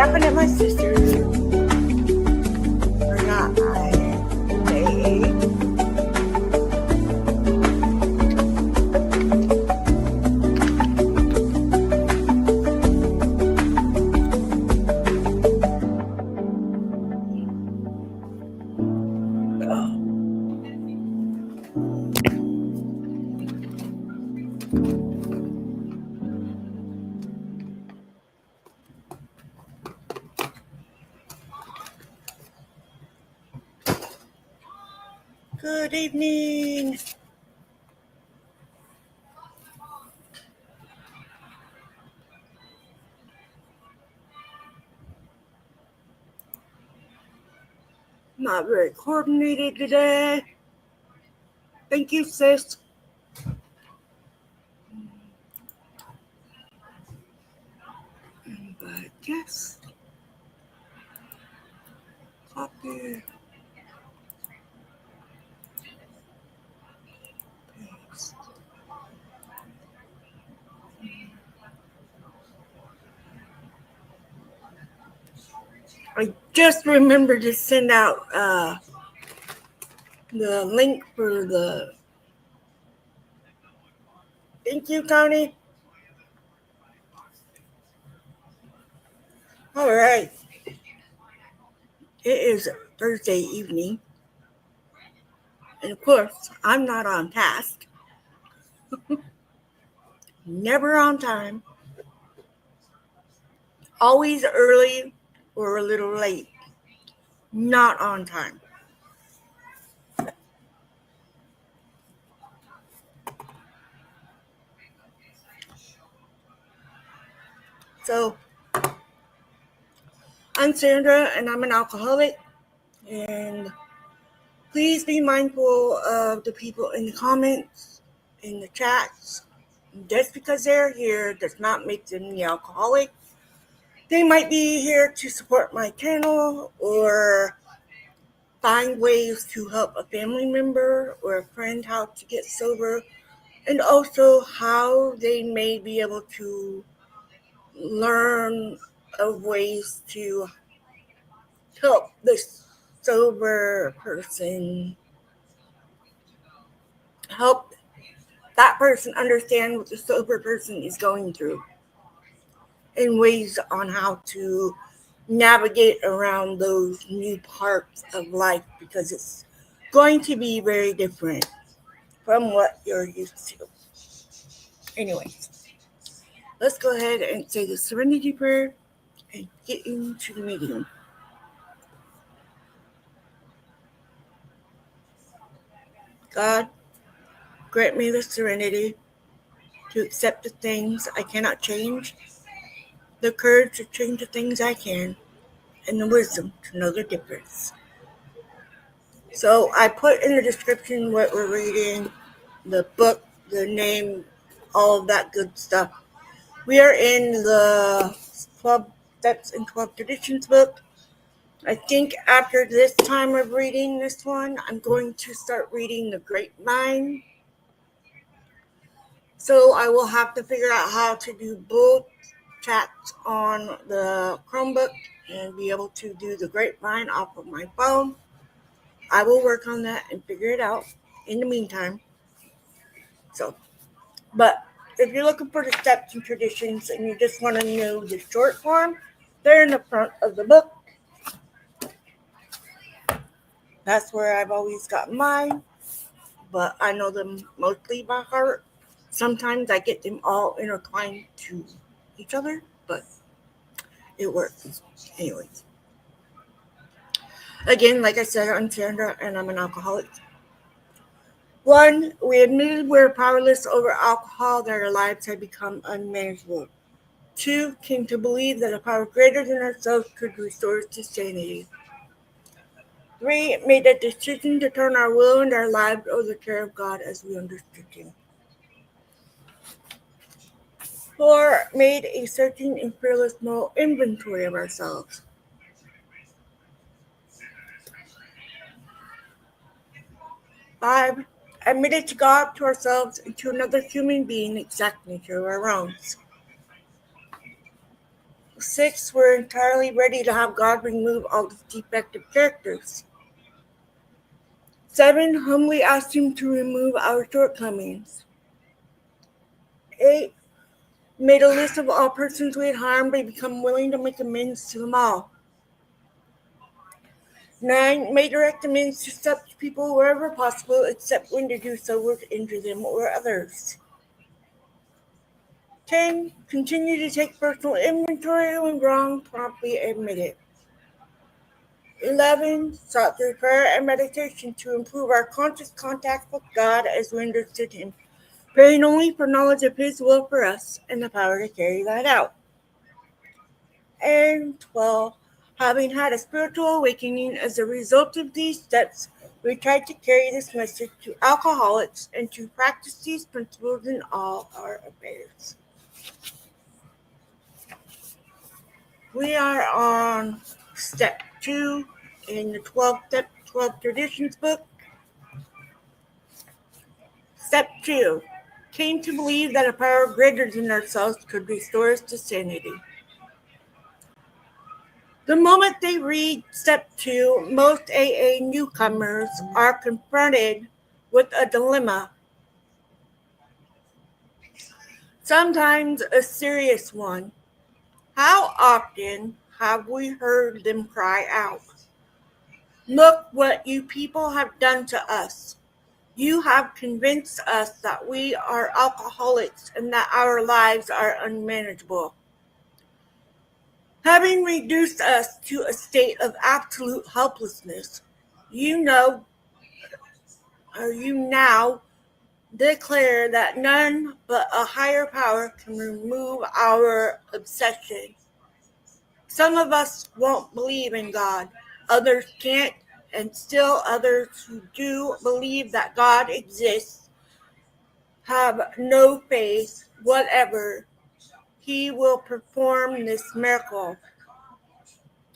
yapping at my sister. Or not, Good evening. Not very coordinated today. Thank you, sis. But yes. Copy. Paste. I just remembered to send out the link for the. Thank you, Tony. All right. It is Thursday evening. And of course, I'm not on task. Never on time. Always early or a little late. Not on time. So, I'm Sandra and I'm an alcoholic. And please be mindful of the people in the comments, in the chats. Just because they're here does not make them the alcoholic. They might be here to support my channel or find ways to help a family member or a friend how to get sober, and also how they may be able to learn of ways to help this sober person, help that person understand what the sober person is going through, and ways on how to navigate around those new parts of life, because it's going to be very different from what you're used to. Anyways, let's go ahead and say the Serenity Prayer and get into the meeting. God, grant me the serenity to accept the things I cannot change, the courage to change the things I can, and the wisdom to know the difference. So I put in the description what we're reading, the book, the name, all of that good stuff. We are in the 12 Steps and 12 Traditions book. I think after this time of reading this one, I'm going to start reading The Great Mind. So I will have to figure out how to do both chats on the Chromebook and be able to do The Great Mind off of my phone. I will work on that and figure it out in the meantime. But if you're looking for the steps and traditions and you just want to know the short form, they're in the front of the book. That's where I've always got mine, but I know them mostly by heart. Sometimes I get them all intertwined to each other, but it works. Anyways. Again, like I said, I'm Sandra and I'm an alcoholic. 1, we admitted we're powerless over alcohol, that our lives had become unmanageable. 2, came to believe that a power greater than ourselves could restore us to sanity. 3, made a decision to turn our will and our lives over the care of God as we understood Him. 4, made a searching and fearless moral inventory of ourselves. 5, admitted to God, to ourselves, and to another human being exact nature of our own. 6, we're entirely ready to have God remove all the defective characters. 7, humbly ask Him to remove our shortcomings. 8, made a list of all persons we had harmed, but become willing to make amends to them all. 9, may direct amends to such people wherever possible, except when to do so would injure them or others. 10, continue to take personal inventory when wrong, promptly admit it. 11, sought through prayer and meditation to improve our conscious contact with God as we understood Him, praying only for knowledge of His will for us and the power to carry that out. And 12, having had a spiritual awakening as a result of these steps, we tried to carry this message to alcoholics and to practice these principles in all our affairs. We are on step 2 in the 12 Traditions book. Step 2, came to believe that a power greater than ourselves could restore us to sanity. The moment they read step 2, most AA newcomers are confronted with a dilemma, sometimes a serious one. How often have we heard them cry out, "Look what you people have done to us. You have convinced us that we are alcoholics and that our lives are unmanageable. Having reduced us to a state of absolute helplessness, you now declare that none but a higher power can remove our obsession. Some of us won't believe in God, others can't, and still others who do believe that God exists have no faith whatever He will perform this miracle.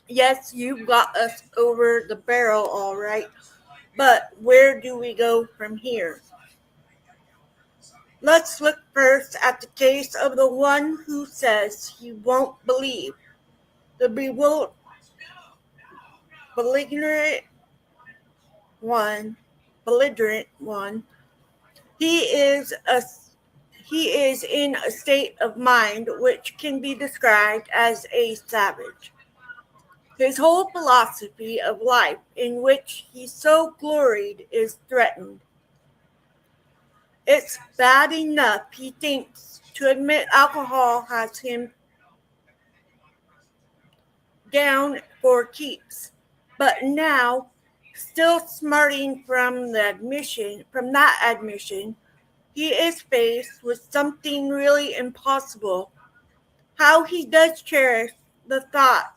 Yes, you got us over the barrel, all right, but where do we go from here?" Let's look first at the case of the one who says he won't believe, the belligerent one. He is in a state of mind which can be described as a savage. His whole philosophy of life, in which he so gloried, is threatened. It's bad enough, he thinks, to admit alcohol has him down for keeps, but now, still smarting from that admission, he is faced with something really impossible. How he does cherish the thought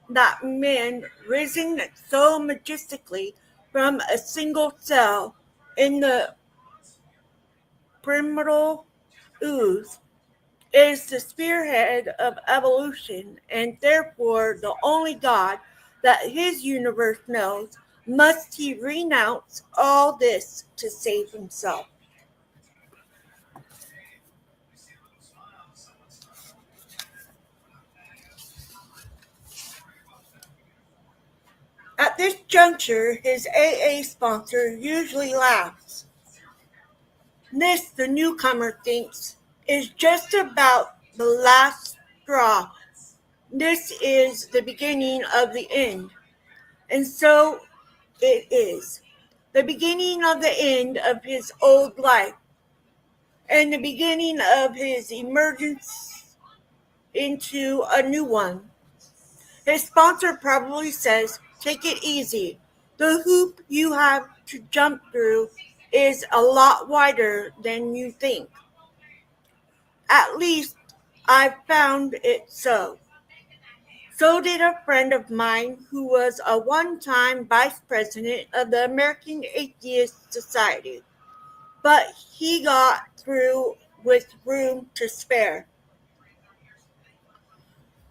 that men risen so majestically from a single cell in the primordial ooze is the spearhead of evolution, and therefore the only God that his universe knows. Must he renounce all this to save himself? At this juncture, his AA sponsor usually laughs. This, the newcomer thinks, is just about the last straw. This is the beginning of the end. And so it is. The beginning of the end of his old life, and the beginning of his emergence into a new one. His sponsor probably says, "Take it easy. The hoop you have to jump through is a lot wider than you think. At least I've found it so." So did a friend of mine who was a one-time vice president of the American Atheist Society, but he got through with room to spare.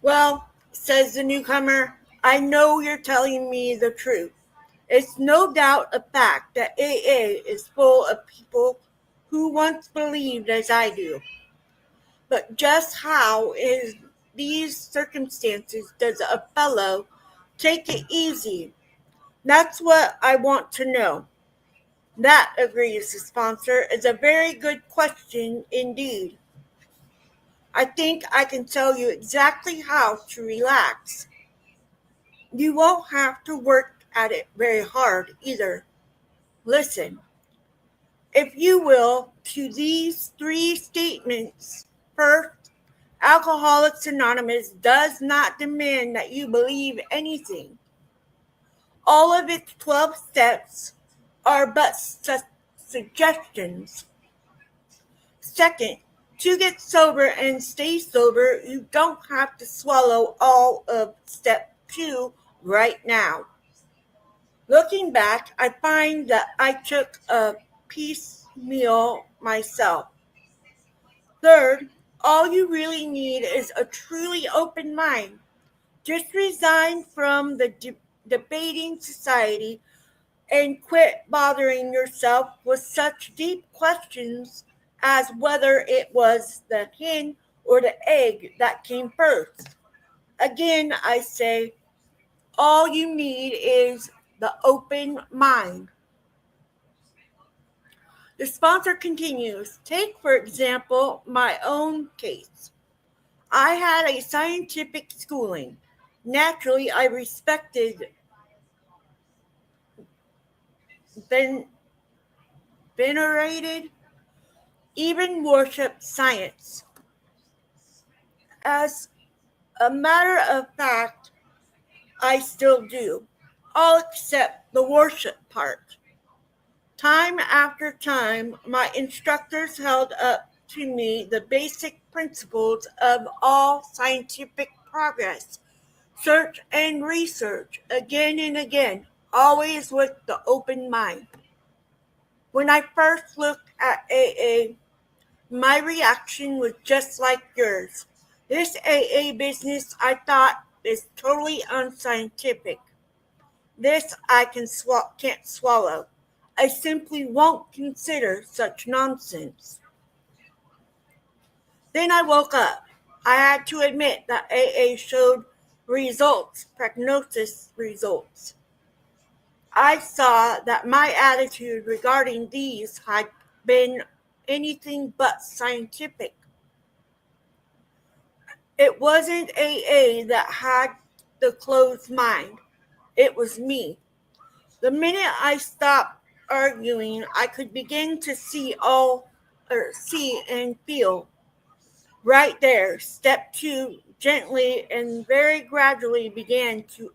"Well," says the newcomer, "I know you're telling me the truth. It's no doubt a fact that AA is full of people who once believed as I do. But just how is these circumstances does a fellow take it easy? That's what I want to know. That, agrees the sponsor, is a very good question indeed. I think I can tell you exactly how to relax. You won't have to work at it very hard either. Listen, if you will, to these three statements. First, Alcoholics Anonymous does not demand that you believe anything. All of its 12 steps are but suggestions. Second, to get sober and stay sober, you don't have to swallow all of step 2 right now. Looking back, I find that I took a piecemeal myself. Third, all you really need is a truly open mind. Just resign from the debating society and quit bothering yourself with such deep questions as whether it was the hen or the egg that came first. Again, I say, all you need is the open mind. The sponsor continues, take, for example, my own case. I had a scientific schooling. Naturally, I respected, venerated, even worshiped science. As a matter of fact, I still do, all except the worship part. Time after time, my instructors held up to me the basic principles of all scientific progress, search and research, again and again, always with the open mind. When I first looked at AA, my reaction was just like yours. This AA business, I thought, is totally unscientific. This I can't swallow. I simply won't consider such nonsense. Then I woke up. I had to admit that AA showed results, prognosis results. I saw that my attitude regarding these had been anything but scientific. It wasn't AA that had the closed mind. It was me. The minute I stopped arguing, I could begin to see and feel. Right there, step 2 gently and very gradually began to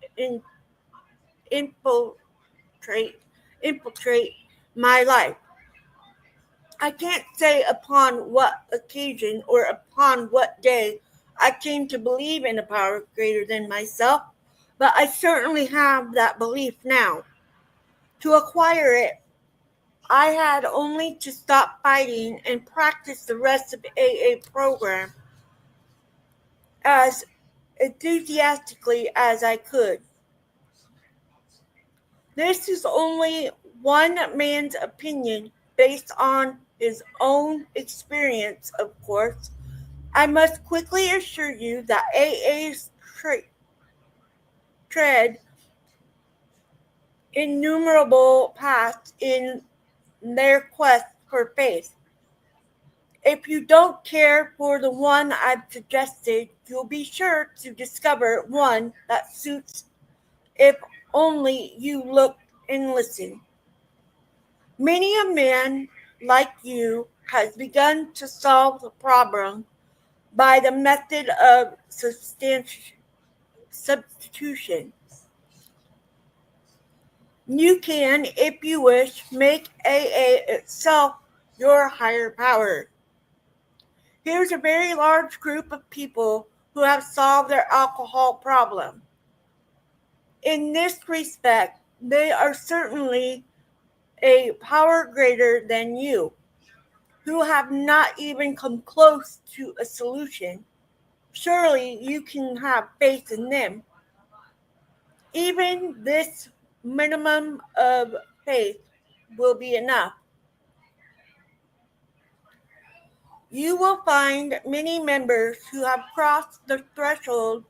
infiltrate infiltrate my life. I can't say upon what occasion or upon what day I came to believe in a power greater than myself, but I certainly have that belief now. To acquire it, I had only to stop fighting and practice the rest of the AA program as enthusiastically as I could. This is only one man's opinion based on his own experience, of course. I must quickly assure you that AA's tread innumerable paths in their quest for faith. If you don't care for the one I've suggested, you'll be sure to discover one that suits if only you look and listen. Many a man like you has begun to solve the problem by the method of substitution. You can, if you wish, make AA itself your higher power. Here's a very large group of people who have solved their alcohol problem. In this respect, they are certainly a power greater than you, who have not even come close to a solution. Surely you can have faith in them. Even this minimum of faith will be enough. You will find many members who have crossed the threshold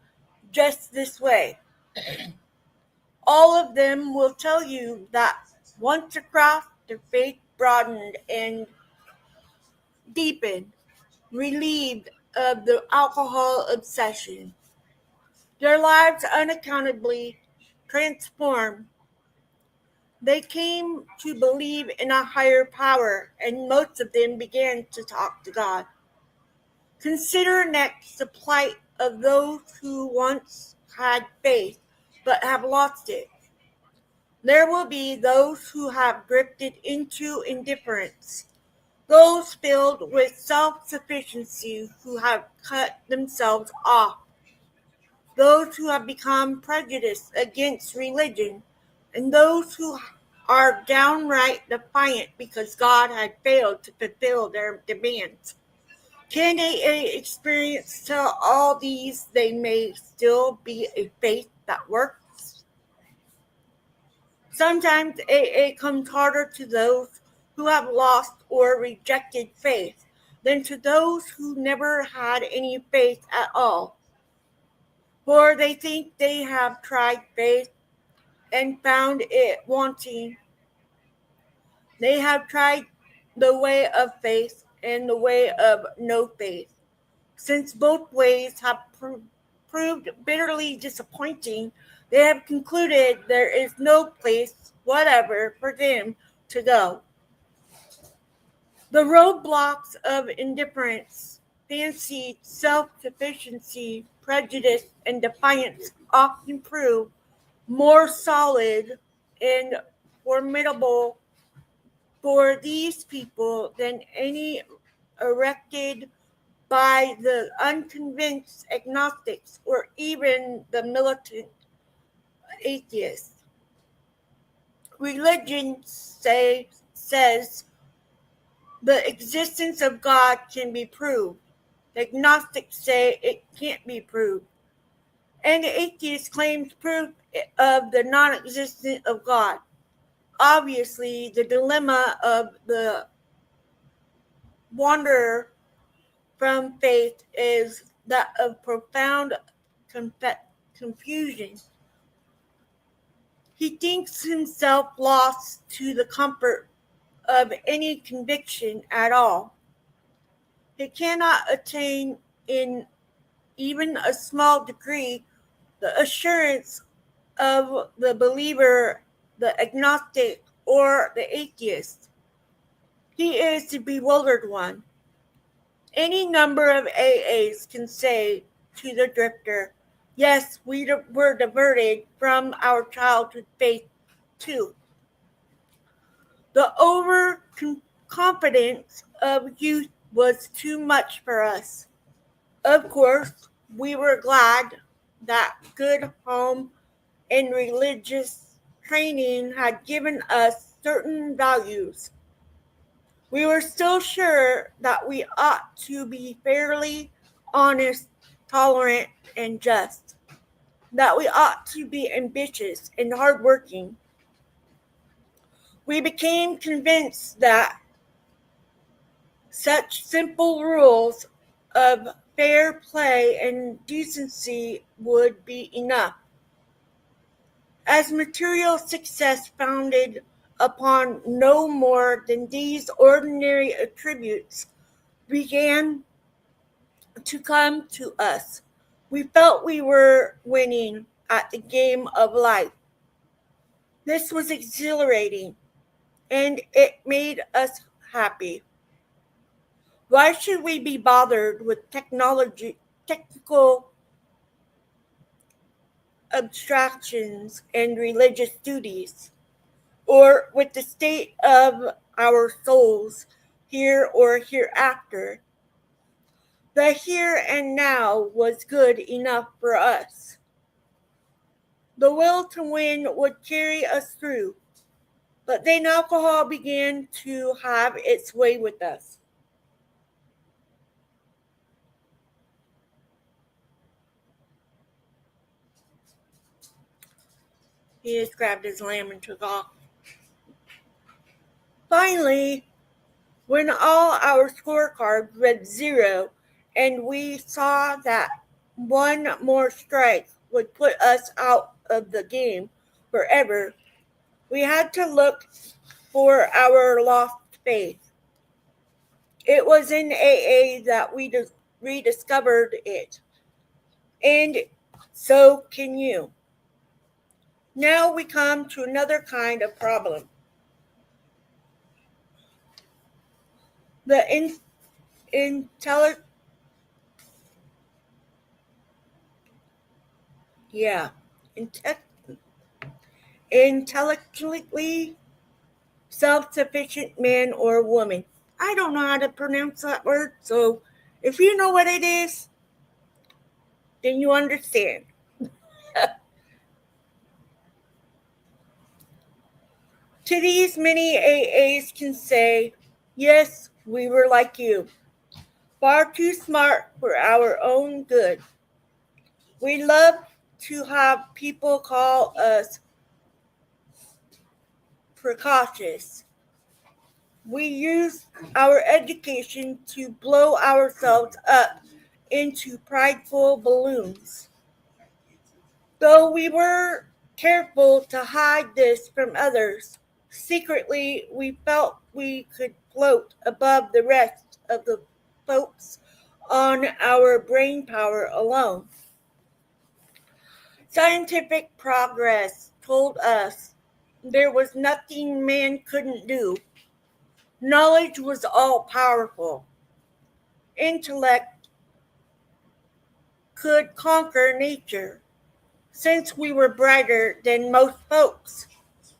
just this way. All of them will tell you that once across, their faith broadened and deepened, relieved of the alcohol obsession. Their lives unaccountably transformed. They came to believe in a higher power, and most of them began to talk to God. Consider next the plight of those who once had faith but have lost it. There will be those who have drifted into indifference, those filled with self-sufficiency who have cut themselves off, those who have become prejudiced against religion, and those who are downright defiant because God had failed to fulfill their demands. Can AA experience tell all these they may still be a faith that works? Sometimes AA comes harder to those who have lost or rejected faith than to those who never had any faith at all. For they think they have tried faith and found it wanting. They have tried the way of faith and the way of no faith. Since both ways have proved bitterly disappointing, they have concluded there is no place whatever for them to go. The roadblocks of indifference, fancied self-sufficiency, prejudice, and defiance often prove more solid and formidable for these people than any erected by the unconvinced agnostics or even the militant atheists. Religion says the existence of God can be proved. The agnostics say it can't be proved. And the atheist claims proof of the non-existence of God. Obviously, the dilemma of the wanderer from faith is that of profound confusion. He thinks himself lost to the comfort of any conviction at all. He cannot attain in even a small degree the assurance of the believer, the agnostic, or the atheist. He is the bewildered one. Any number of AAs can say to the drifter, yes, we were diverted from our childhood faith too. The overconfidence of youth was too much for us. Of course, we were glad that good home and religious training had given us certain values. We were still sure that we ought to be fairly honest, tolerant, and just, that we ought to be ambitious and hardworking. We became convinced that such simple rules of fair play and decency would be enough. As material success founded upon no more than these ordinary attributes began to come to us, we felt we were winning at the game of life. This was exhilarating, and it made us happy. Why should we be bothered with technical abstractions and religious duties, or with the state of our souls here or hereafter? The here and now was good enough for us. The will to win would carry us through, but then alcohol began to have its way with us. He just grabbed his lamb and took off. Finally, when all our scorecards read 0 and we saw that one more strike would put us out of the game forever, we had to look for our lost faith. It was in AA that we rediscovered it. And so can you. Now we come to another kind of problem. The intellectually self-sufficient man or woman. I don't know how to pronounce that word, so if you know what it is, then you understand. To these, many AAs can say, yes, we were like you, far too smart for our own good. We love to have people call us precocious. We use our education to blow ourselves up into prideful balloons. Though we were careful to hide this from others, secretly we felt we could float above the rest of the folks on our brain power alone. Scientific progress told us there was nothing man couldn't do. Knowledge was all powerful. Intellect could conquer nature, since we were brighter than most folks.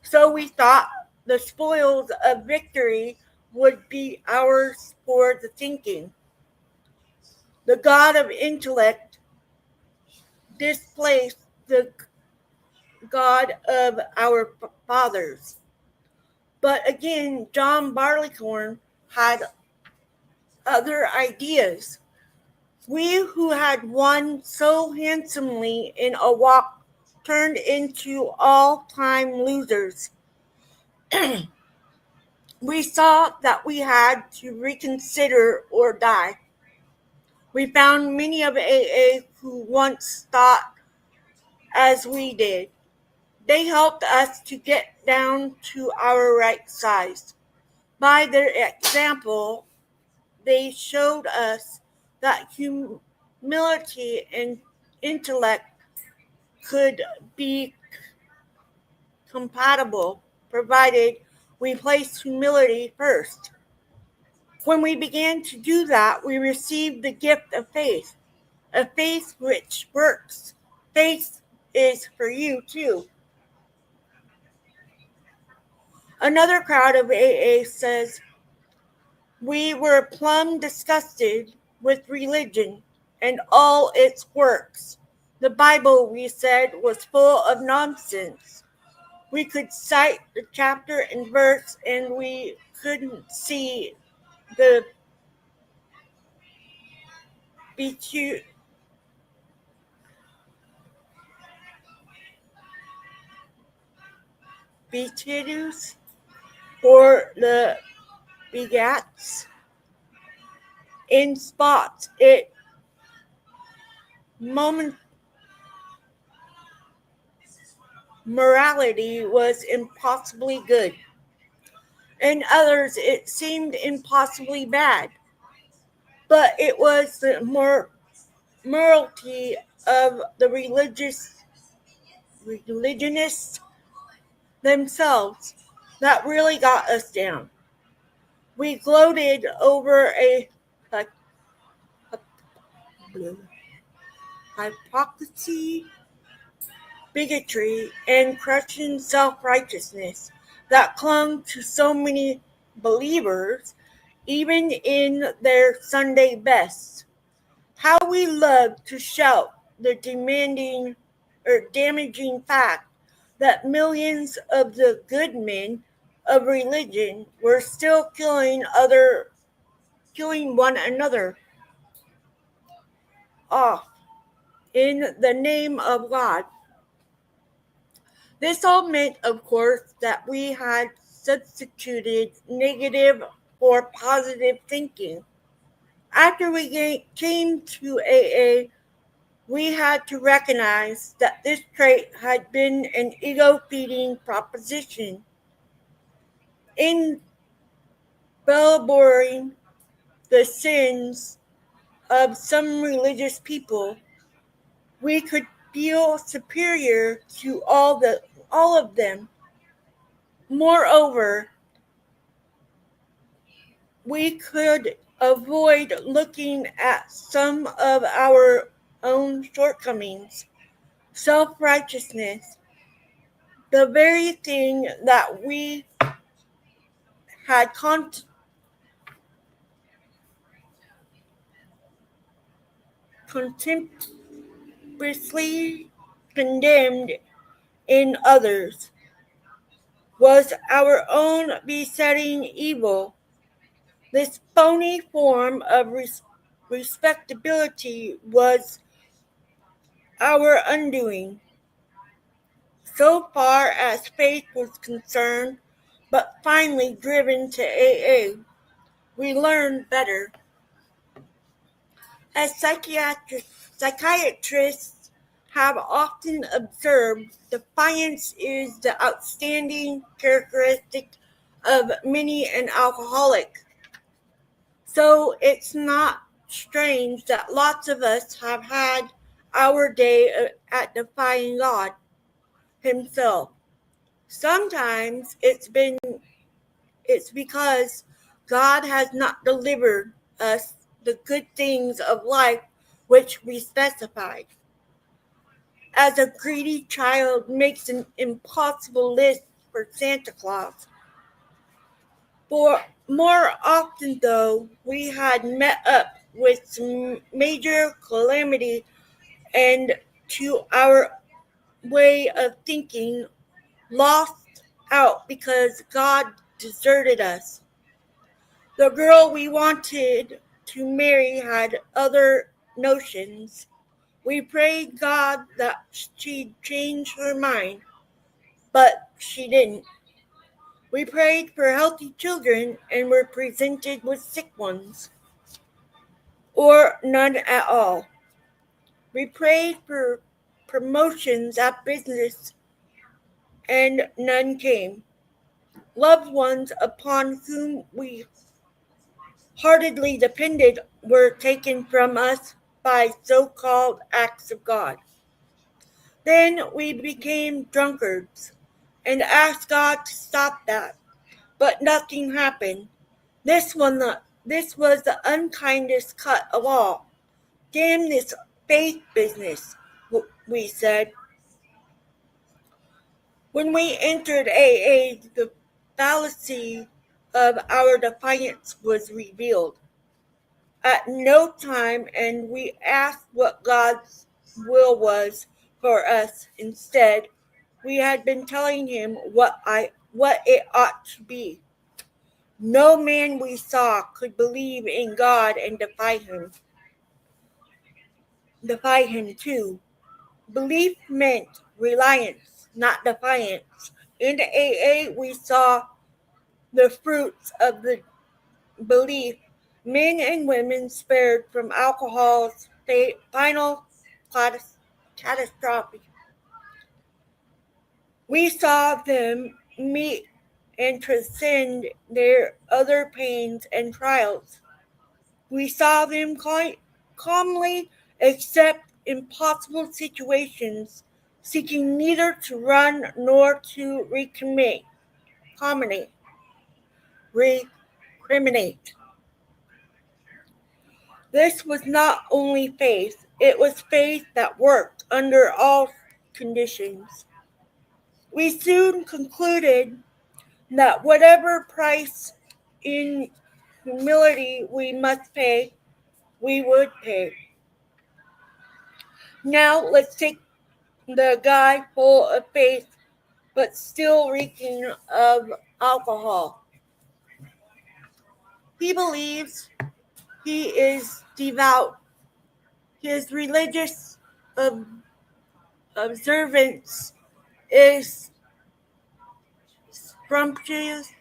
So we thought the spoils of victory would be ours for the thinking. The God of intellect displaced the God of our fathers. But again, John Barleycorn had other ideas. We who had won so handsomely in a walk turned into all-time losers. We saw that we had to reconsider or die. We found many of AA who once thought as we did. They helped us to get down to our right size. By their example, they showed us that humility and intellect could be compatible, provided we placed humility first. When we began to do that, we received the gift of faith, a faith which works. Faith is for you too. Another crowd of AA says, we were plumb disgusted with religion and all its works. The Bible, we said, was full of nonsense. We could cite the chapter and verse, and we couldn't see the Beatitudes or the begats in spots. It morality was impossibly good. In others, it seemed impossibly bad. But it was the morality of the religionists themselves that really got us down. We gloated over a hypocrisy, bigotry, and crushing self-righteousness that clung to so many believers, even in their Sunday bests. How we loved to shout the damaging fact that millions of the good men of religion were still killing one another off in the name of God. This all meant, of course, that we had substituted negative for positive thinking. After we came to AA, we had to recognize that this trait had been an ego-feeding proposition. In belaboring the sins of some religious people, we could feel superior to all of them. Moreover, we could avoid looking at some of our own shortcomings, self-righteousness, the very thing that we had contemptuously condemned in others, was our own besetting evil. This phony form of respectability was our undoing, so far as faith was concerned, but finally driven to AA. We learned better. As psychiatrists have often observed, defiance is the outstanding characteristic of many an alcoholic. So it's not strange that lots of us have had our day at defying God Himself. Sometimes it's because God has not delivered us the good things of life which we specified. As a greedy child makes an impossible list for Santa Claus. For more often, though, we had met up with some major calamity, and to our way of thinking, lost out because God deserted us. The girl we wanted to marry had other notions. We prayed God that she'd change her mind, but she didn't. We prayed for healthy children and were presented with sick ones, or none at all. We prayed for promotions at business and none came. Loved ones upon whom we heartedly depended were taken from us by so-called acts of God. Then we became drunkards and asked God to stop that, but nothing happened. This was the unkindest cut of all. Damn this faith business, we said. When we entered AA, the fallacy of our defiance was revealed. At no time, and we asked what God's will was for us. Instead, we had been telling Him what it ought to be. No man we saw could believe in God and defy Him. Defy Him too. Belief meant reliance, not defiance. In the AA, we saw the fruits of the belief. Men and women spared from alcohol's final catastrophe. We saw them meet and transcend their other pains and trials. We saw them calmly accept impossible situations, seeking neither to run nor to recriminate. This was not only faith, it was faith that worked under all conditions. We soon concluded that whatever price in humility we must pay, we would pay. Now let's take the guy full of faith but still reeking of alcohol. He believes he is devout. His religious observance is scrumptious,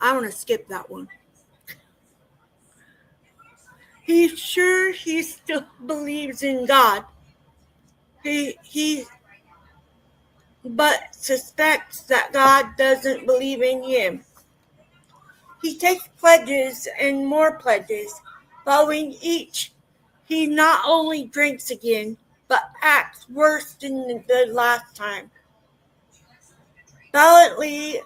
I want to skip that one. He's sure he still believes in God. He but suspects that God doesn't believe in him. He takes pledges and more pledges. Following each, he not only drinks again, but acts worse than the last time. Valiantly,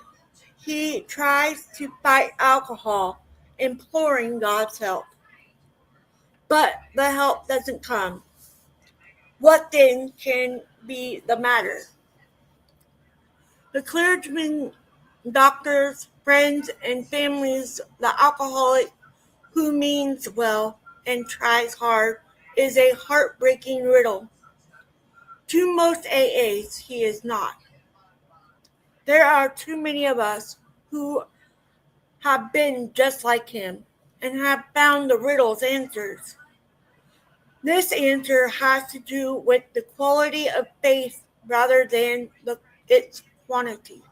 he tries to fight alcohol, imploring God's help. But the help doesn't come. What then can be the matter? The clergyman, doctors, friends, and families, the alcoholic who means well and tries hard is a heartbreaking riddle. To most AAs, he is not. There are too many of us who have been just like him and have found the riddle's answers. This answer has to do with the quality of faith rather than its quantity.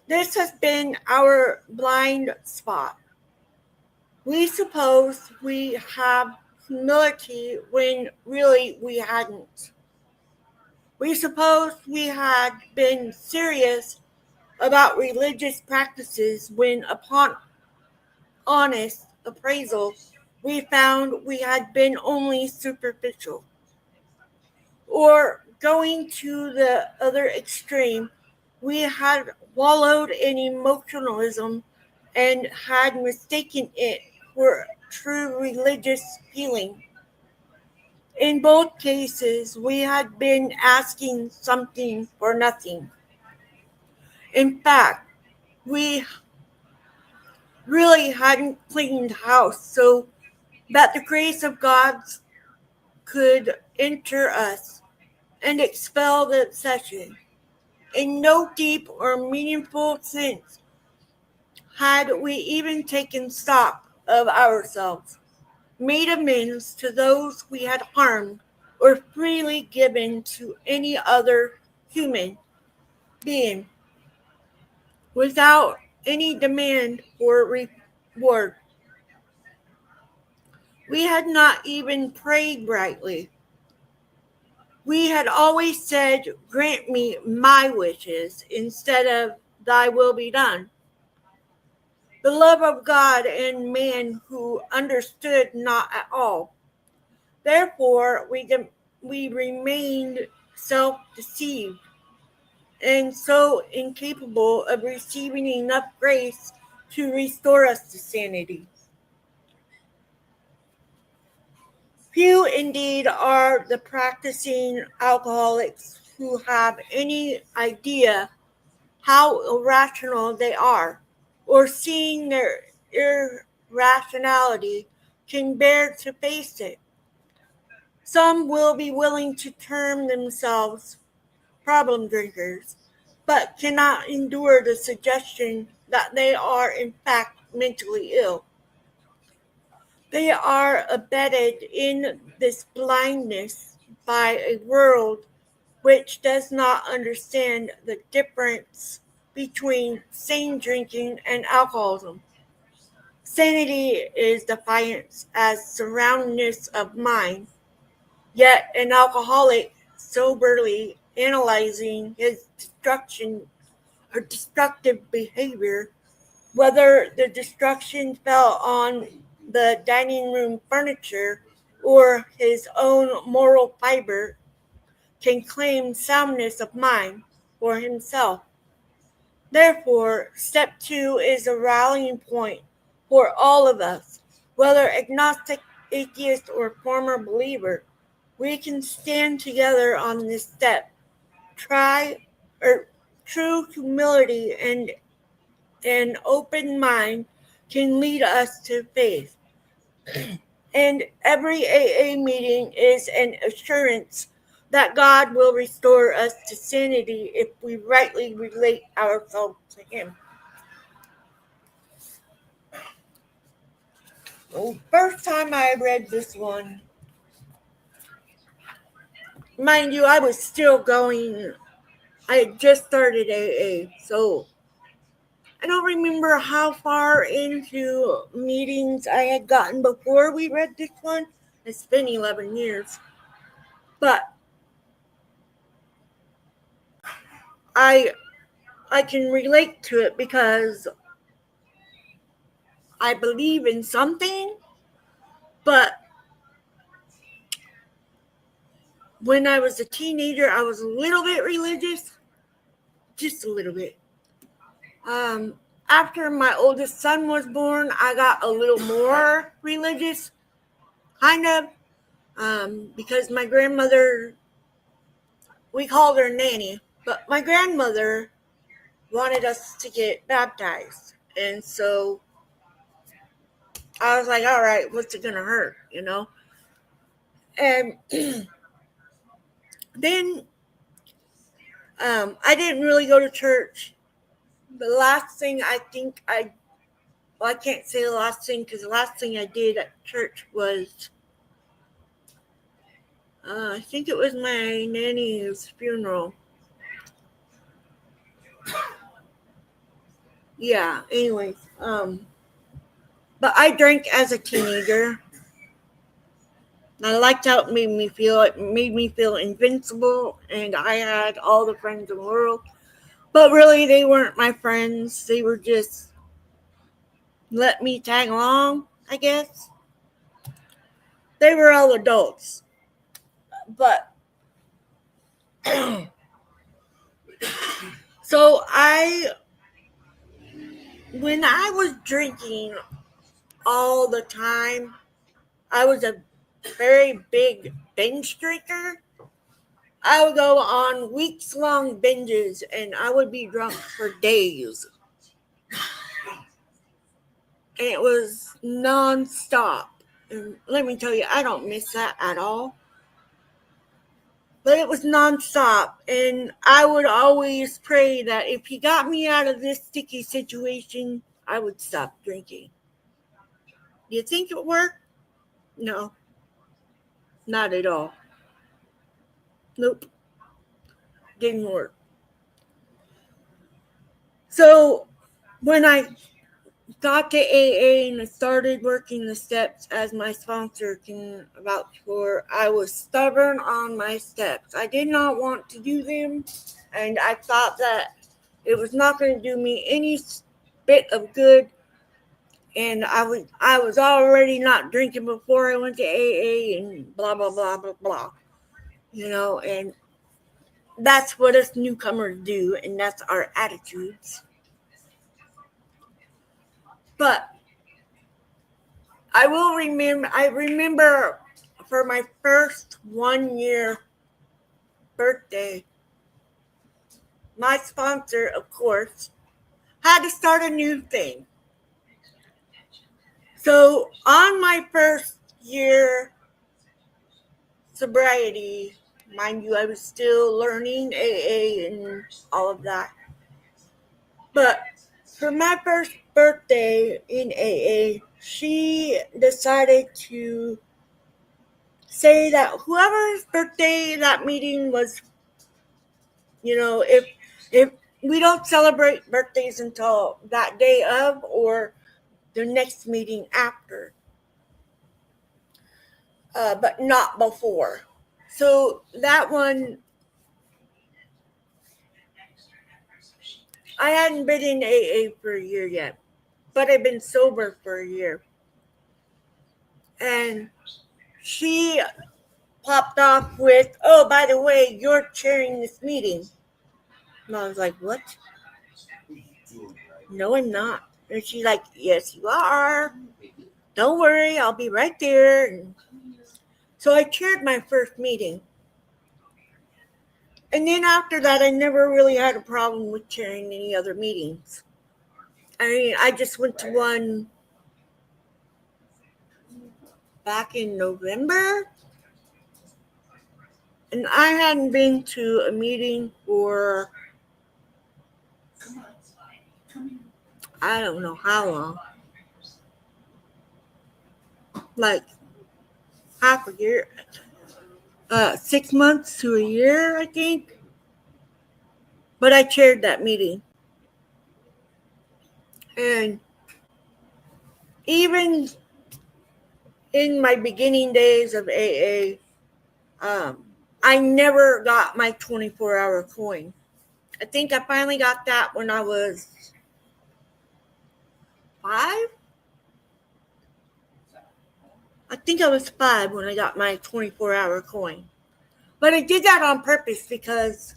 This has been our blind spot. We suppose we have humility when really we hadn't. We suppose we had been serious about religious practices when, upon honest appraisal, we found we had been only superficial. Or, going to the other extreme, we had wallowed in emotionalism and had mistaken it for true religious feeling. In both cases, we had been asking something for nothing. In fact, we really hadn't cleaned house so that the grace of God could enter us and expel the obsession. In no deep or meaningful sense had we even taken stock of ourselves, made amends to those we had harmed, or freely given to any other human being without any demand for reward. We had not even prayed rightly. We had always said, "Grant me my wishes," instead of "Thy will be done." The love of God and man who understood not at all. Therefore, we remained self-deceived and so incapable of receiving enough grace to restore us to sanity. Few indeed are the practicing alcoholics who have any idea how irrational they are, or seeing their irrationality can bear to face it. Some will be willing to term themselves problem drinkers, but cannot endure the suggestion that they are in fact mentally ill. They are abetted in this blindness by a world which does not understand the difference between sane drinking and alcoholism. Sanity is defiance as soundness of mind, yet an alcoholic soberly analyzing his destruction or destructive behavior, whether the destruction fell on the dining room furniture or his own moral fiber, can claim soundness of mind for himself. Therefore, step 2 is a rallying point for all of us, whether agnostic, atheist, or former believer. We can stand together on this step. Try or True humility and an open mind can lead us to faith. And every AA meeting is an assurance that God will restore us to sanity if we rightly relate ourselves to Him. Well, first time I read this one, mind you, I was still going, I had just started AA, so I don't remember how far into meetings I had gotten before we read this one. It's been 11 years. But I can relate to it because I believe in something, but when I was a teenager, I was a little bit religious, just a little bit. After my oldest son was born, I got a little more religious, kind of, because my grandmother, we called her Nanny, but my grandmother wanted us to get baptized. And so I was like, all right, what's it going to hurt, you know? And then I didn't really go to church. The last thing I can't say the last thing because the last thing I did at church was, I think it was my nanny's funeral. Yeah, anyways, but I drank as a teenager. I liked how it made me feel. It made me feel invincible, and I had all the friends in the world. But really, they weren't my friends. They were just let me tag along, I guess. They were all adults. But so when I was drinking all the time, I was a very big binge drinker. I would go on weeks-long binges, and I would be drunk for days. And it was nonstop. And let me tell you, I don't miss that at all. But it was nonstop, and I would always pray that if he got me out of this sticky situation, I would stop drinking. Do you think it worked? No, not at all. Nope, didn't work. So when I got to AA and I started working the steps, as my sponsor can vouch for, I was stubborn on my steps. I did not want to do them, and I thought that it was not going to do me any bit of good. And I was already not drinking before I went to AA and blah, blah, blah, blah, blah. You know, and that's what us newcomers do, and that's our attitudes. But I remember for my first 1 year birthday, my sponsor, of course, had to start a new thing. So on my first year sobriety, mind you, I was still learning AA and all of that. But for my first birthday in AA, she decided to say that whoever's birthday that meeting was, you know, if we don't celebrate birthdays until that day of or the next meeting after, but not before. So that one, I hadn't been in AA for a year yet, but I've been sober for a year. And she popped off with, oh, by the way, you're chairing this meeting. And I was like, what? No, I'm not. And she's like, yes, you are. Don't worry, I'll be right there. And so I chaired my first meeting. And then after that, I never really had a problem with chairing any other meetings. I mean, I just went to one back in November. And I hadn't been to a meeting for, I don't know how long. Like half a year. 6 months to a year, I think. But I chaired that meeting. And even in my beginning days of AA, I never got my 24-hour coin. I think I finally got that when I was 5. I think I was 5 when I got my 24-hour coin. But I did that on purpose because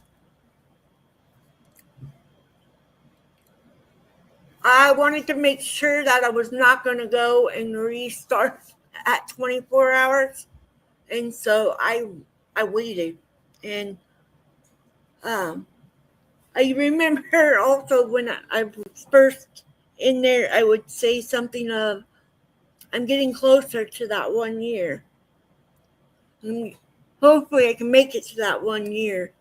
I wanted to make sure that I was not going to go and restart at 24 hours. And so I waited. And I remember also when I was first in there, I would say something of, I'm getting closer to that 1 year. And hopefully I can make it to that 1 year.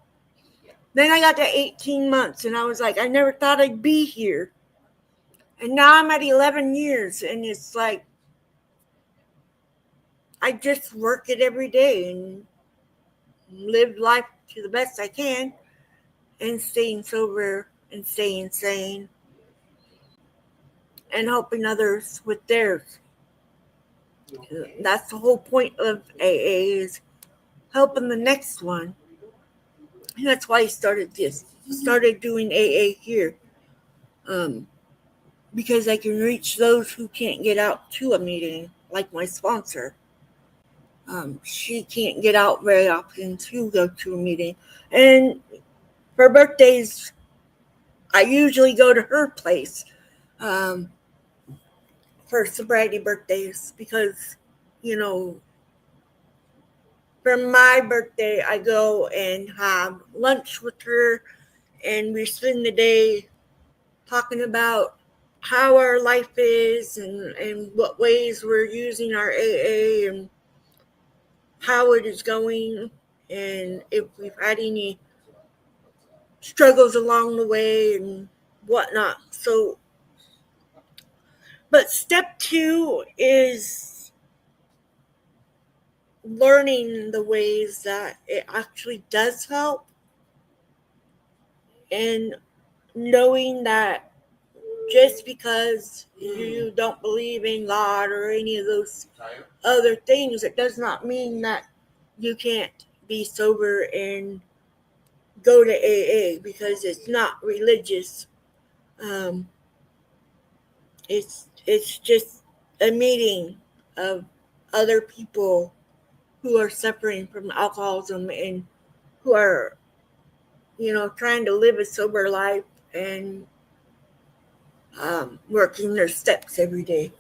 Then I got to 18 months and I was like, I never thought I'd be here. And now I'm at 11 years and it's like, I just work it every day and live life to the best I can and staying sober and staying sane and helping others with theirs. That's the whole point of AA, is helping the next one. And that's why I started doing AA here. Because I can reach those who can't get out to a meeting, like my sponsor. She can't get out very often to go to a meeting. And for birthdays, I usually go to her place for sobriety birthdays because, for my birthday, I go and have lunch with her and we spend the day talking about how our life is and what ways we're using our AA and how it is going and if we've had any struggles along the way and whatnot. So, but step 2 is learning the ways that it actually does help and knowing that just because you don't believe in God or any of those other things, it does not mean that you can't be sober and go to AA because it's not religious. It's just a meeting of other people who are suffering from alcoholism and who are, trying to live a sober life and working their steps every day.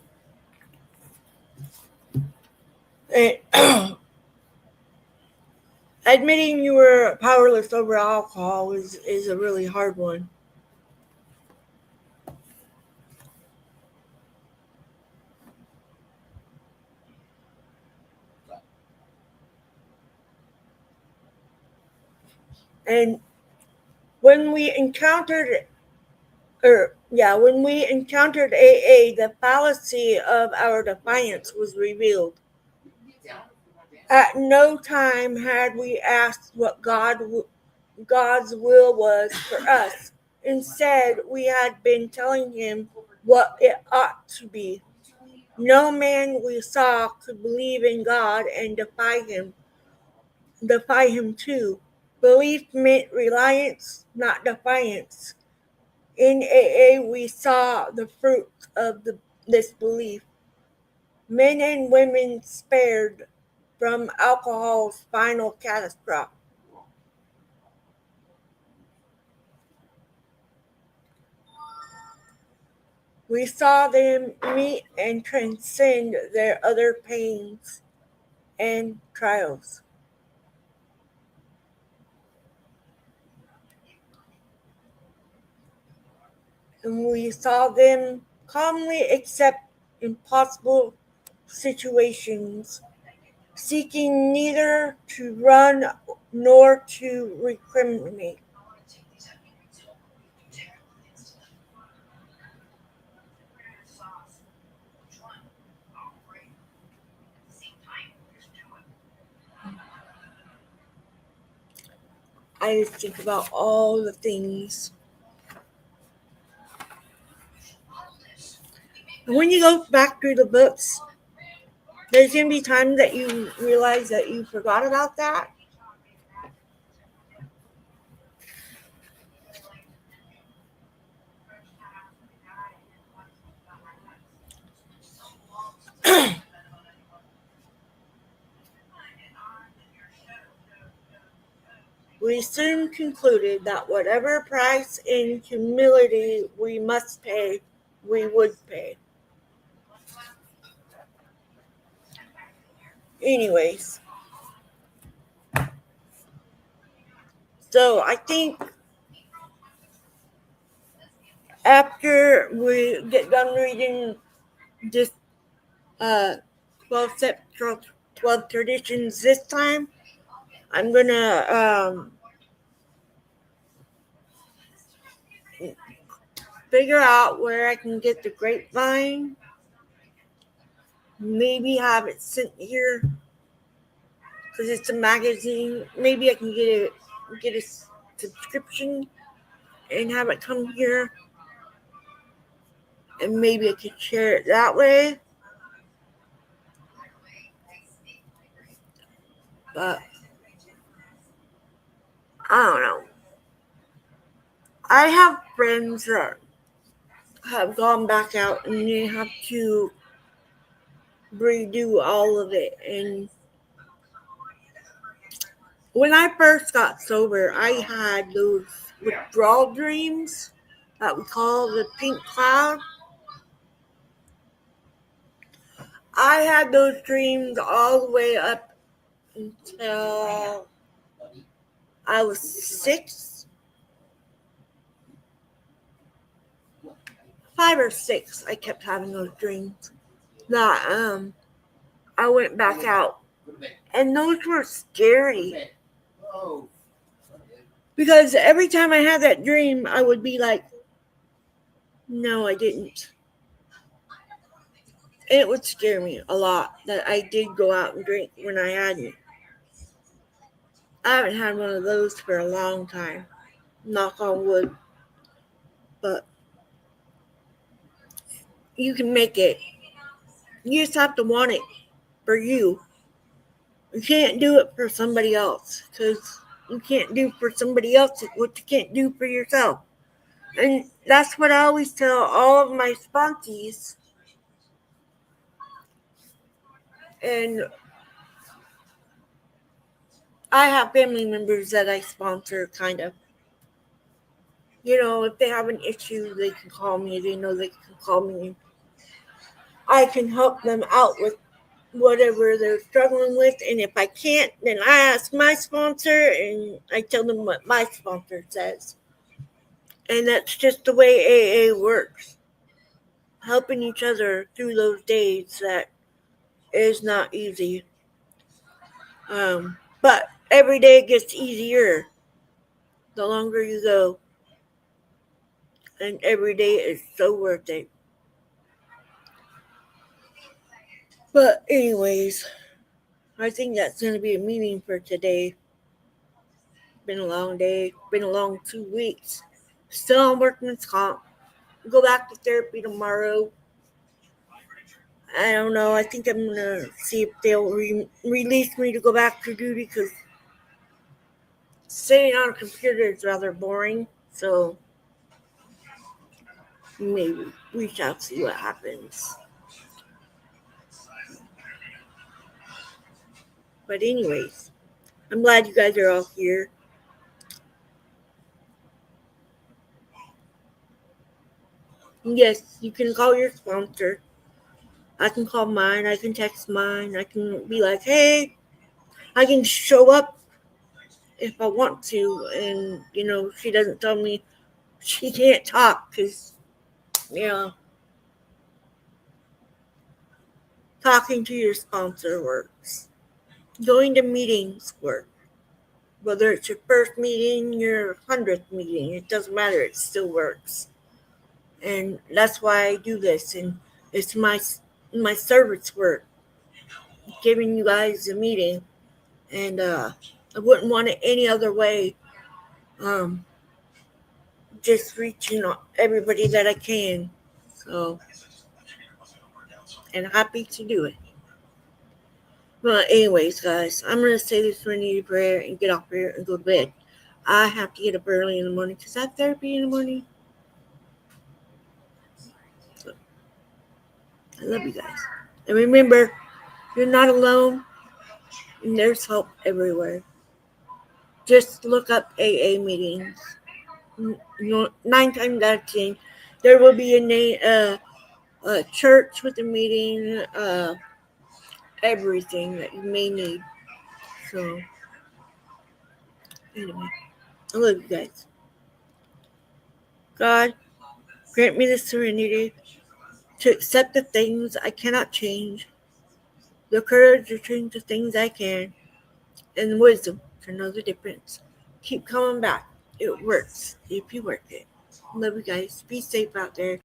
And admitting you were powerless over alcohol is a really hard one. And when we encountered AA, the fallacy of our defiance was revealed. At no time had we asked what God's will was for us. Instead, we had been telling him what it ought to be. No man we saw could believe in God and defy him too. Belief meant reliance, not defiance. In AA, we saw the fruit of this belief. Men and women spared from alcohol's final catastrophe. We saw them meet and transcend their other pains and trials. And we saw them calmly accept impossible situations, seeking neither to run nor to recriminate. I just think about all the things And when you go back through the books, there's going to be times that you realize that you forgot about that. We soon concluded that whatever price in humility we must pay, we would pay. Anyways, so I think after we get done reading this 12 traditions this time, I'm going to figure out where I can get the grapevine. Maybe have it sent here because it's a magazine. Maybe I can get a subscription and have it come here, and maybe I could share it that way. But I don't know. I have friends that have gone back out and they have to redo all of it. And when I first got sober, I had those withdrawal dreams that we call the pink cloud. I had those dreams all the way up until I was 6, 5 or 6. I kept having those dreams that I went back out, and those were scary because every time I had that dream, I would be like, "No, I didn't." And it would scare me a lot that I did go out and drink when I hadn't. I haven't had one of those for a long time. Knock on wood. But you can make it. You just have to want it for you. You can't do it for somebody else because you can't do for somebody else what you can't do for yourself. And that's what I always tell all of my sponsees. And I have family members that I sponsor, kind of. You know, if they have an issue, they can call me. They know they can call me. I can help them out with whatever they're struggling with. And if I can't, then I ask my sponsor and I tell them what my sponsor says. And that's just the way AA works. Helping each other through those days that is not easy. But every day gets easier the longer you go. And every day is so worth it. But anyways, I think that's going to be a meeting for today. Been a long day. Been a long 2 weeks. Still on workman's comp. Go back to therapy tomorrow. I don't know. I think I'm going to see if they'll release me to go back to duty because sitting on a computer is rather boring. So maybe we shall see what happens. But anyways, I'm glad you guys are all here. Yes, you can call your sponsor. I can call mine. I can text mine. I can be like, hey, I can show up if I want to. And, you know, she doesn't tell me she can't talk because, you know, talking to your sponsor works. Going to meetings work. Whether it's your first meeting, your 100th meeting, it doesn't matter. It still works. And that's why I do this. And it's my service work, giving you guys a meeting. And I wouldn't want it any other way. Just reaching everybody that I can. So and happy to do it. But anyways, guys, I'm going to say this serenity prayer and get off here and go to bed. I have to get up early in the morning because I have therapy in the morning. So, I love you guys. And remember, you're not alone, and there's help everywhere. Just look up AA meetings. 9 times out of 10, there will be a church with a meeting, everything that you may need. So, anyway, I love you guys. God, grant me the serenity to accept the things I cannot change, the courage to change the things I can, and the wisdom to know the difference. Keep coming back. It works if you work it. Love you guys. Be safe out there.